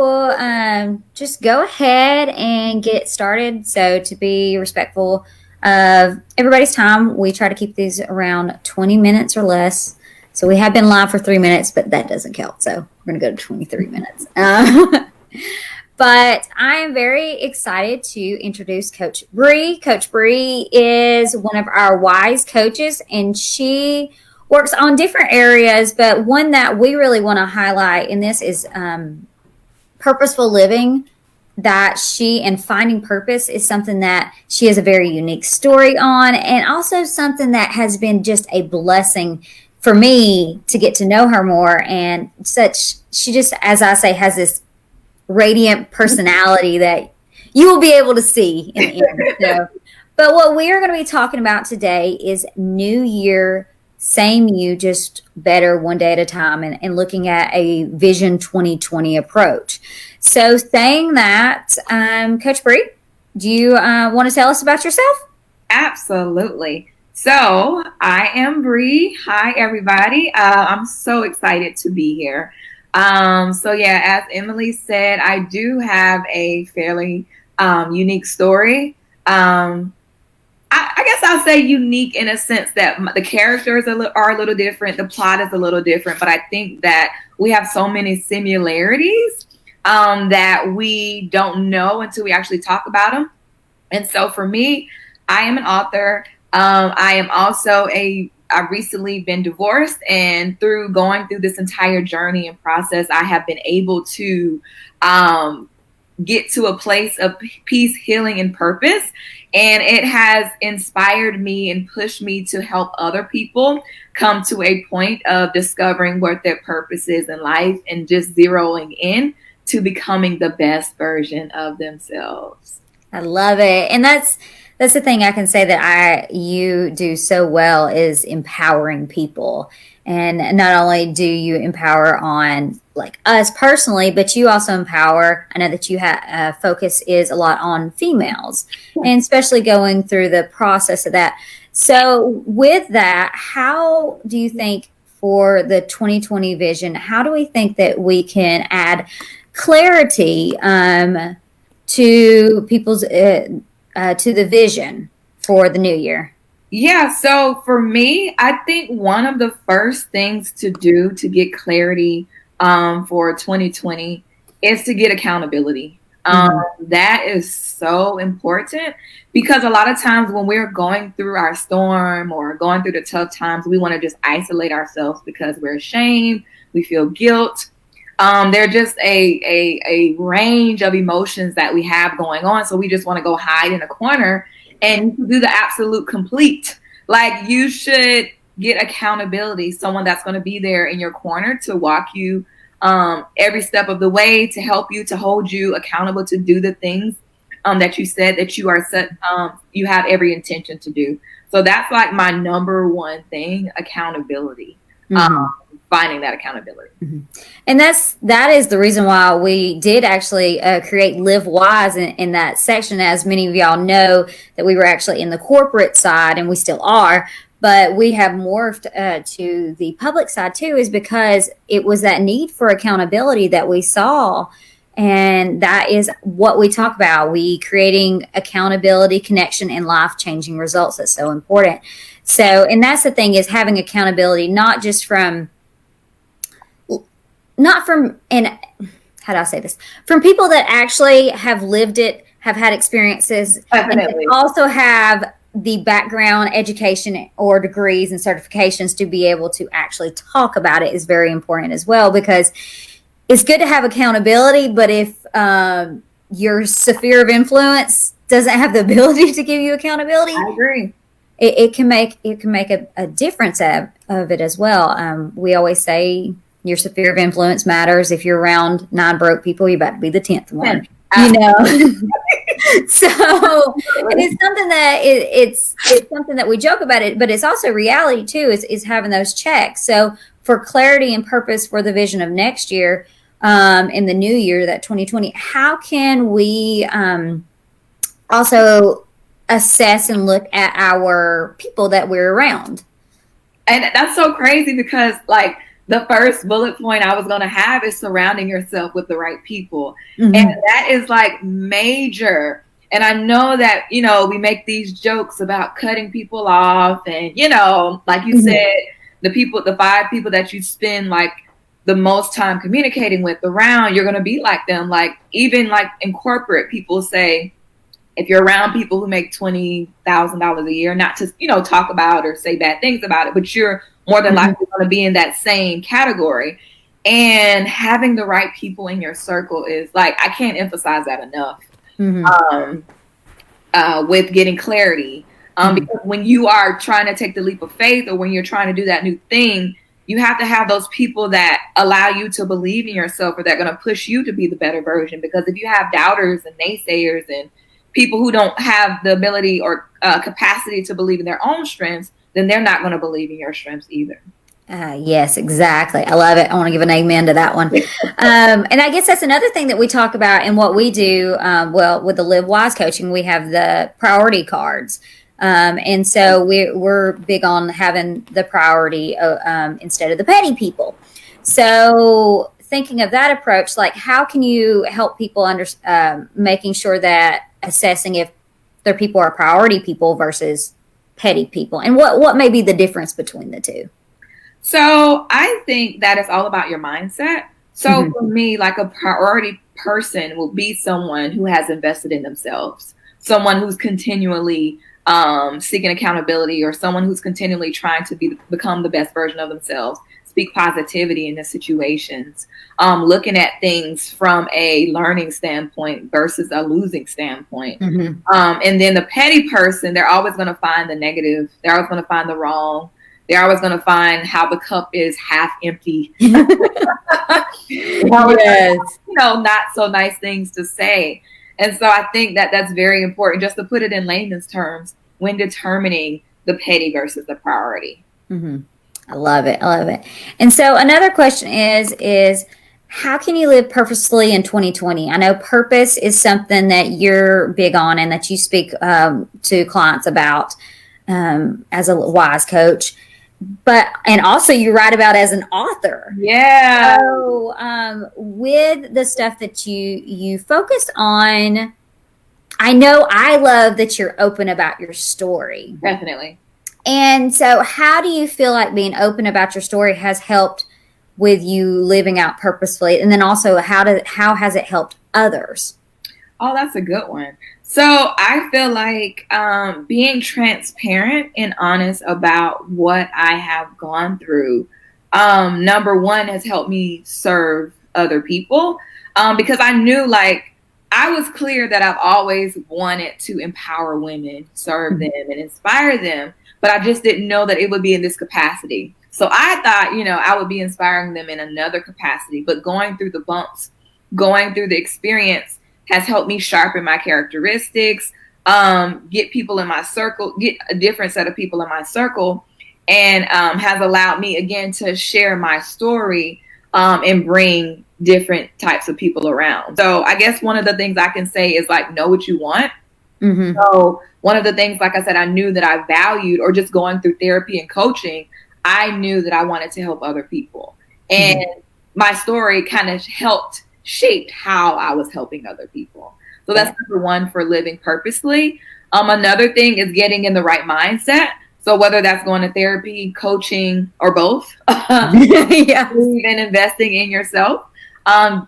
will just go ahead and get started. So, to be respectful of everybody's time, we try to keep these around 20 minutes or less. So, we have been live for 3 minutes, but that doesn't count. So, we're going to go to 23 minutes. But I am very excited to introduce Coach Bree. Coach Bree is one of our WISE coaches, and she works on different areas, but one that we really want to highlight in this is purposeful living. That she and finding purpose is something that she has a very unique story on, and also something that has been just a blessing for me to get to know her more. And she just, as I say, has this radiant personality that you will be able to see in the end. So, but what we are going to be talking about today is New Year, same you, just better one day at a time, and looking at a Vision 2020 approach. So saying that, Coach Bree, do you want to tell us about yourself? Absolutely. So I am Bree. Hi, everybody. I'm so excited to be here. So yeah, as Emily said, I do have a fairly unique story. I guess I'll say unique in a sense that the characters are a little different. The plot is a little different, but I think that we have so many similarities that we don't know until we actually talk about them. And so for me, I am an author. I am also I've recently been divorced, and through going through this entire journey and process, I have been able to get to a place of peace, healing, and purpose. And it has inspired me and pushed me to help other people come to a point of discovering what their purpose is in life and just zeroing in to becoming the best version of themselves. I love it. And that's the thing I can say that you do so well is empowering people. And not only do you empower on like us personally, but you also empower. I know that you have focus is a lot on females, and especially going through the process of that. So with that, how do you think for the 2020 vision, how do we think that we can add clarity to people's to the vision for the new year? Yeah, so for me, I think one of the first things to do to get clarity for 2020 is to get accountability. That is so important because a lot of times when we're going through our storm or going through the tough times, we want to just isolate ourselves because we're ashamed, we feel guilt. They're just a range of emotions that we have going on. So we just want to go hide in a corner and do the absolute complete. Like you should get accountability, someone that's going to be there in your corner to walk you every step of the way, to help you, to hold you accountable to do the things that you said that you are set, you have every intention to do. So that's like my number one thing, accountability. Finding that accountability. And that is the reason why we did actually create Live Wise in that section. As many of y'all know, that we were actually in the corporate side, and we still are, but we have morphed to the public side too, is because it was that need for accountability that we saw. And that is what we talk about. We creating accountability, connection, and life-changing results. That's so important. So, and that's the thing, is having accountability, not from, and how do I say this? From people that actually have lived it, have had experiences, Definitely. and also have the background, education, or degrees and certifications to be able to actually talk about it is very important as well, because it's good to have accountability, but if your sphere of influence doesn't have the ability to give you accountability, I agree. It can make a difference of it as well. We always say your sphere of influence matters. If you're around 9 broke people, you're about to be the 10th one. You know, so and it's something that it's something that we joke about it, but it's also reality too. Is having those checks. So for clarity and purpose for the vision of next year, in the new year, that 2020, how can we also assess and look at our people that we're around? And that's so crazy because like the first bullet point I was going to have is surrounding yourself with the right people. Mm-hmm. And that is like major. And I know that, you know, we make these jokes about cutting people off and, you know, like you said, the 5 people that you spend like the most time communicating with around, you're going to be like them. Like even like in corporate, people say, if you're around people who make $20,000 a year, not to, you know, talk about or say bad things about it, but you're more than likely going to be in that same category. And having the right people in your circle is like, I can't emphasize that enough. With getting clarity. Because when you are trying to take the leap of faith or when you're trying to do that new thing, you have to have those people that allow you to believe in yourself or that are going to push you to be the better version. Because if you have doubters and naysayers and people who don't have the ability or capacity to believe in their own strengths, then they're not going to believe in your strengths either. Yes, exactly. I love it. I want to give an amen to that one. And I guess that's another thing that we talk about in what we do. Well, with the Live Wise coaching, we have the priority cards. And so we're big on having the priority instead of the petty people. So thinking of that approach, like how can you help people making sure that assessing if their people are priority people versus petty people, and what may be the difference between the two? So I think that it's all about your mindset. So for me, like a priority person will be someone who has invested in themselves, someone who's continually seeking accountability, or someone who's continually trying to become the best version of themselves, speak positivity in the situations, looking at things from a learning standpoint versus a losing standpoint. And then the petty person, they're always going to find the negative. They're always going to find the wrong. They're always going to find how the cup is half empty. Yes. You know, not so nice things to say. And so I think that that's very important, just to put it in layman's terms, when determining the petty versus the priority. I love it. I love it. And so another question is how can you live purposefully in 2020? I know purpose is something that you're big on and that you speak to clients about as a wise coach. And also you write about as an author. Yeah. So with the stuff that you focus on, I know I love that you're open about your story. Definitely. And so how do you feel like being open about your story has helped with you living out purposefully? And then also how has it helped others? Oh, that's a good one. So I feel like being transparent and honest about what I have gone through, number one, has helped me serve other people because I knew, like, I was clear that I've always wanted to empower women, serve them, and inspire them, but I just didn't know that it would be in this capacity. So I thought, you know, I would be inspiring them in another capacity, but going through the bumps, going through the experience has helped me sharpen my characteristics, get people in my circle, get a different set of people in my circle, and has allowed me, again, to share my story and bring different types of people around. So I guess one of the things I can say is, like, know what you want. So one of the things, like I said, I knew that I valued, or just going through therapy and coaching, I knew that I wanted to help other people. And my story kind of helped shaped how I was helping other people. So that's number one for living purposely. Another thing is getting in the right mindset. So whether that's going to therapy, coaching, or both, even investing in yourself,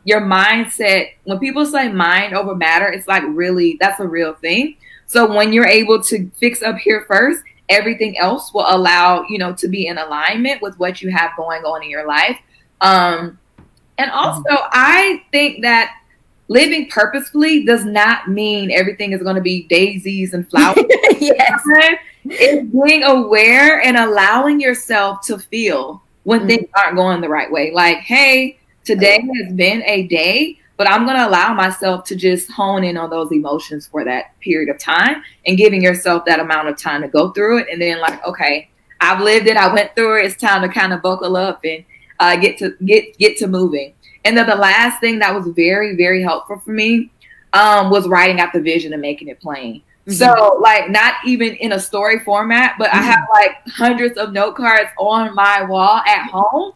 your mindset, when people say mind over matter, it's like, really, that's a real thing. So when you're able to fix up here first, everything else will allow, you know, to be in alignment with what you have going on in your life. And also, I think that living purposefully does not mean everything is going to be daisies and flowers. It's being aware and allowing yourself to feel when things aren't going the right way. Like, hey, today has been a day, but I'm going to allow myself to just hone in on those emotions for that period of time, and giving yourself that amount of time to go through it. And then, like, okay, I've lived it. I went through it. It's time to kind of buckle up and get to moving. And then the last thing that was very, very helpful for me was writing out the vision and making it plain. So, like, not even in a story format, but I have like hundreds of note cards on my wall at home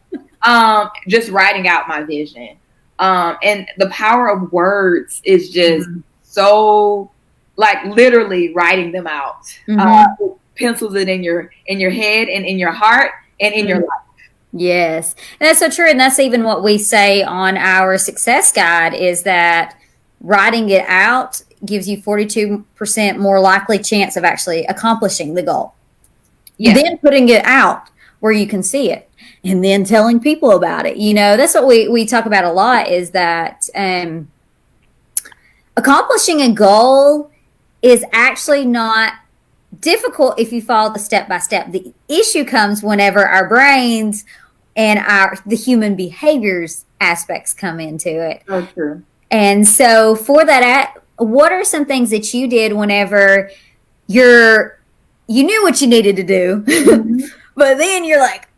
Just writing out my vision. And the power of words is just so, like, literally writing them out. Pencils it in your head and in your heart and in your life. Yes. And that's so true. And that's even what we say on our success guide, is that writing it out gives you 42% more likely chance of actually accomplishing the goal. Yeah. Then putting it out where you can see it, and then telling people about it. You know, that's what we talk about a lot, is that accomplishing a goal is actually not difficult if you follow the step by step. The issue comes whenever our brains and the human behaviors aspects come into it. Oh, true. And so for that, what are some things that you did whenever you knew what you needed to do, but then you're like,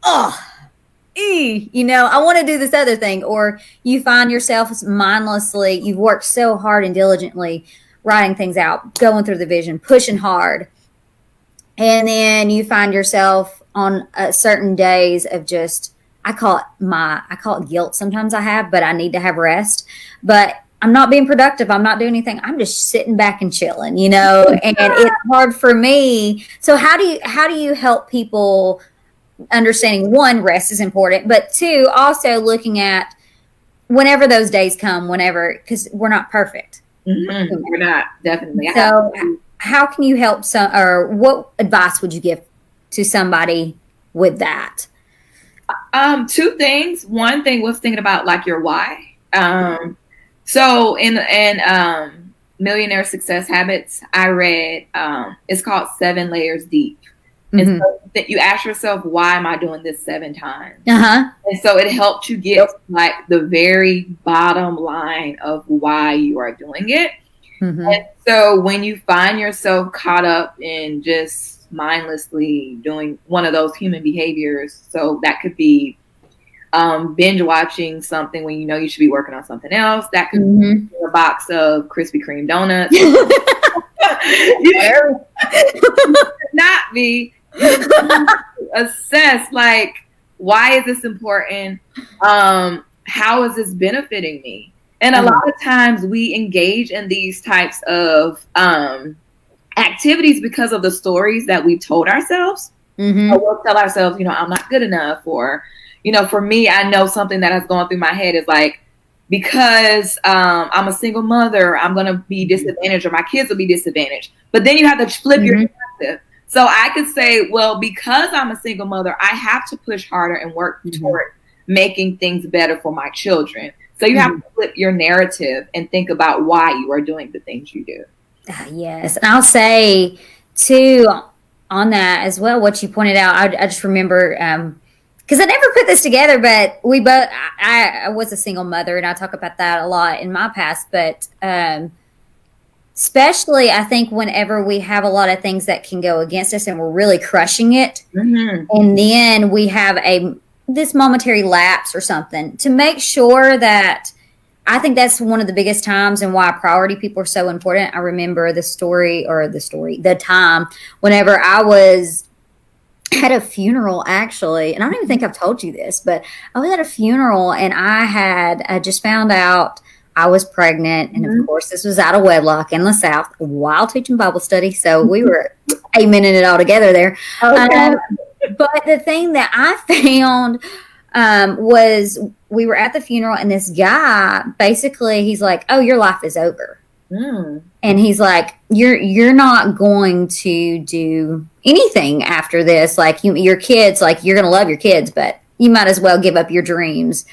you know, I want to do this other thing, or you find yourself mindlessly, you've worked so hard and diligently writing things out, going through the vision, pushing hard, and then you find yourself on certain days of just, I call it guilt. Sometimes I have, but I need to have rest. But I'm not being productive. I'm not doing anything. I'm just sitting back and chilling, you know, and it's hard for me. So how do you help people understanding, one, rest is important, but two, also looking at whenever those days come, because we're not perfect. We're not, definitely. So how can you help or what advice would you give to somebody with that? Two things. One thing was thinking about, like, your why. So in Millionaire Success Habits, I read, it's called 7 Layers Deep. And so that you ask yourself, why am I doing this 7 times? And so it helped you get like the very bottom line of why you are doing it. And so when you find yourself caught up in just mindlessly doing one of those human behaviors, so that could be binge watching something when you know you should be working on something else. That could be a box of Krispy Kreme donuts. Not be. Assess, like, why is this important? How is this benefiting me? And a lot of times we engage in these types of activities because of the stories that we told ourselves. Or we'll tell ourselves, you know, I'm not good enough. Or, you know, for me, I know something that has gone through my head is like, because I'm a single mother, I'm going to be disadvantaged, or my kids will be disadvantaged. But then you have to flip your perspective. So I could say, well, because I'm a single mother, I have to push harder and work toward making things better for my children. So you have to flip your narrative and think about why you are doing the things you do. Yes. And I'll say, too, on that as well, what you pointed out, I just remember, because I never put this together, but I was a single mother, and I talk about that a lot in my past, but especially I think whenever we have a lot of things that can go against us and we're really crushing it, and then we have this momentary lapse or something, to make sure that, I think that's one of the biggest times and why priority people are so important. I remember the time whenever I was at a funeral, actually, and I don't even think I've told you this, but I was at a funeral and I just found out I was pregnant. And of course, this was out of wedlock in the South while teaching Bible study. So we were amening it all together there. Okay. But the thing that I found was, we were at the funeral, and this guy, basically, he's like, oh, your life is over. And he's like, you're not going to do anything after this. Like, your kids, like, you're going to love your kids, but you might as well give up your dreams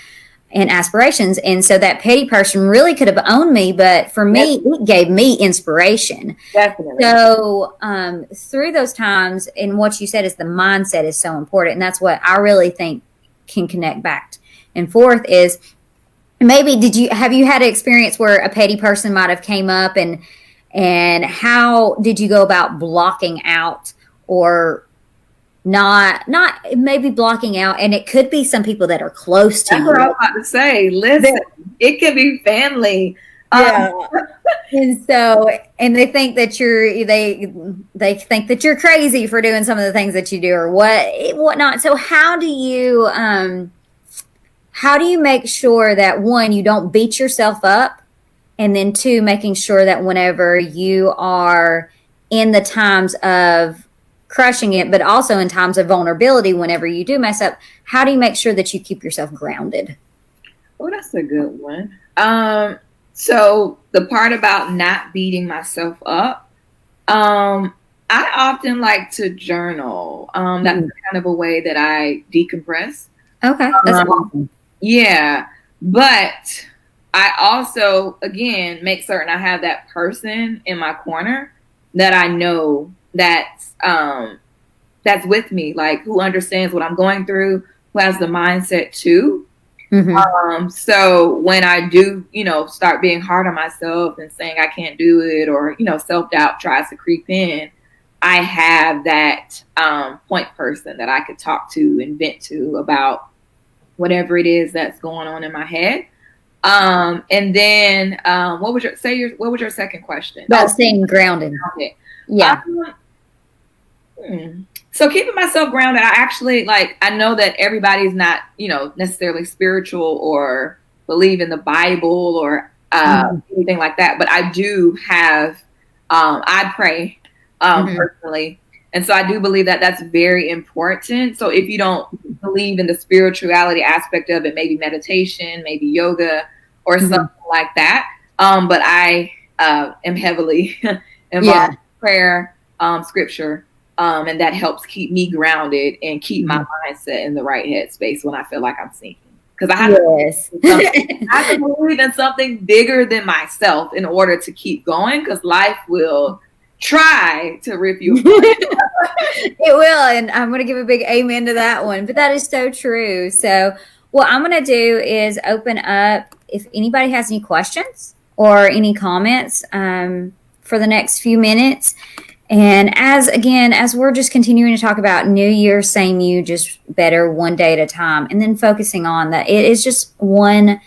and aspirations. And so that petty person really could have owned me, but for me, it gave me inspiration. Definitely. So through those times, and what you said is the mindset is so important. And that's what I really think can connect back and forth is, maybe have you had an experience where a petty person might have came up, and how did you go about blocking out, or not maybe blocking out? And it could be some people that are close to you. That's what I was about to say. Listen, it could be family. Yeah. And so, and they think that they think that you're crazy for doing some of the things that you do, or whatnot. So how do you how do you make sure that, one, you don't beat yourself up, and then two, making sure that whenever you are in the times of crushing it, but also in times of vulnerability, whenever you do mess up, how do you make sure that you keep yourself grounded? Oh, that's a good one. So the part about not beating myself up, I often like to journal. That's kind of a way that I decompress. Okay, that's awesome. Yeah, but I also, again, make certain I have that person in my corner that I know that's with me, like who understands what I'm going through, who has the mindset too. So when I do, start being hard on myself and saying I can't do it, or, self-doubt tries to creep in, I have that point person that I could talk to and vent to about whatever it is that's going on in my head. And then what was your second question? About staying grounded. Yeah. So keeping myself grounded, I actually I know that everybody's not, necessarily spiritual or believe in the Bible or anything like that. But I do have, I pray personally. And so I do believe that that's very important. So if you don't believe in the spirituality aspect of it, maybe meditation, maybe yoga or something like that. But I am heavily involved in prayer, scripture. And that helps keep me grounded and keep my mindset in the right headspace when I feel like I'm sinking. Because I have to believe in something bigger than myself in order to keep going, because life will try to rip you apart. It will, and I'm going to give a big amen to that one. But that is so true. So what I'm going to do is open up if anybody has any questions or any comments for the next few minutes. And as we're just continuing to talk about New Year, same you, just better one day at a time, and then focusing on that it is just one.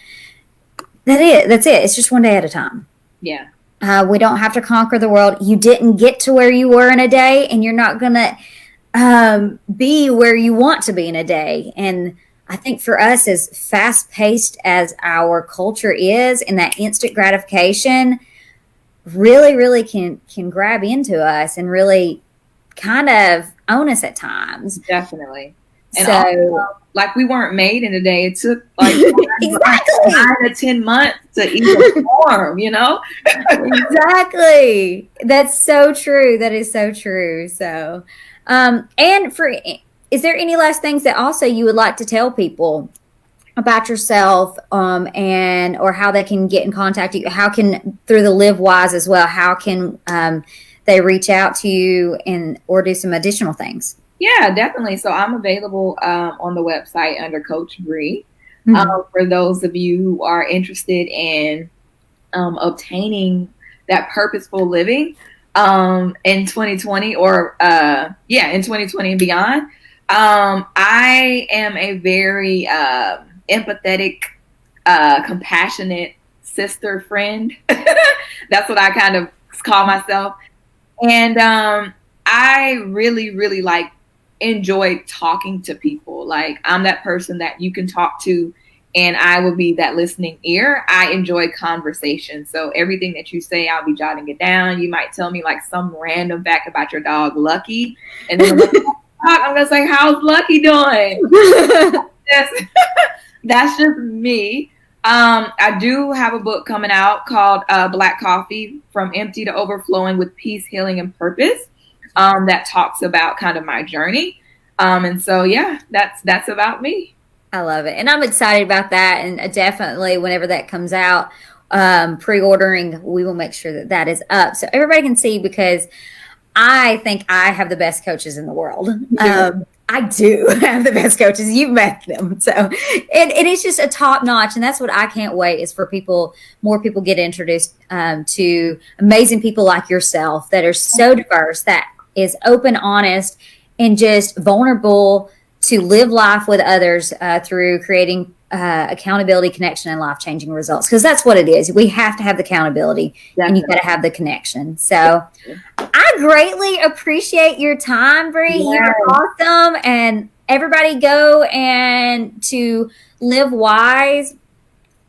That's it. It's just one day at a time. Yeah. We don't have to conquer the world. You didn't get to where you were in a day, and you're not going to be where you want to be in a day. And I think for us, as fast-paced as our culture is, and that instant gratification really, really can grab into us and really kind of own us at times. Definitely. And so, also, we weren't made in a day. It took exactly 9 to 10 months to even form, Exactly. That's so true. That is so true. So, is there any last things that also you would like to tell people about yourself, and or how they can get in contact with you? How can, through the Live Wise as well, how can they reach out to you or do some additional things? Yeah, definitely. So I'm available on the website under Coach Bree. For those of you who are interested in obtaining that purposeful living in 2020 or in 2020 and beyond. I am a very empathetic, compassionate sister friend. That's what I kind of call myself. And I really, really enjoy talking to people. I'm that person that you can talk to and I will be that listening ear. I enjoy conversation. So everything that you say, I'll be jotting it down. You might tell me some random fact about your dog, Lucky. And then I'm going to say, how's Lucky doing? That's just me. I do have a book coming out called Black Coffee, From Empty to Overflowing with Peace, Healing, and Purpose, that talks about kind of my journey. And so, that's about me. I love it. And I'm excited about that. And definitely whenever that comes out, pre-ordering, we will make sure that is up so everybody can see, because I think I have the best coaches in the world. I do have the best coaches. You've met them. So, and it's just a top notch. And that's what I can't wait is for more people get introduced to amazing people like yourself that are so diverse, that is open, honest, and just vulnerable to live life with others through creating accountability, connection, and life-changing results. Because that's what it is. We have to have the accountability, and you've got to have the connection. So I greatly appreciate your time, Bree. You're awesome. And everybody go and to Live Wise.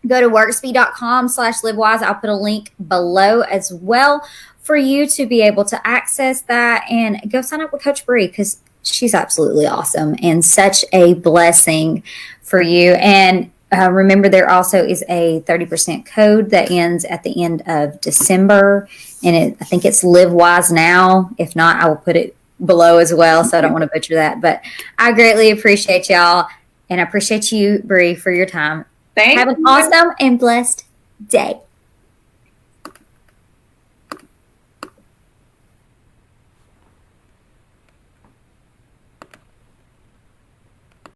Go to workspeed.com/livewise. I'll put a link below as well for you to be able to access that, and go sign up with Coach Bree, because she's absolutely awesome and such a blessing for you. And remember, there also is a 30% code that ends at the end of December, and I think it's Live Wise now. If not, I will put it below as well, so I don't want to butcher that. But I greatly appreciate y'all, and I appreciate you, Bree, for your time. Thank Have an you. awesome and blessed day.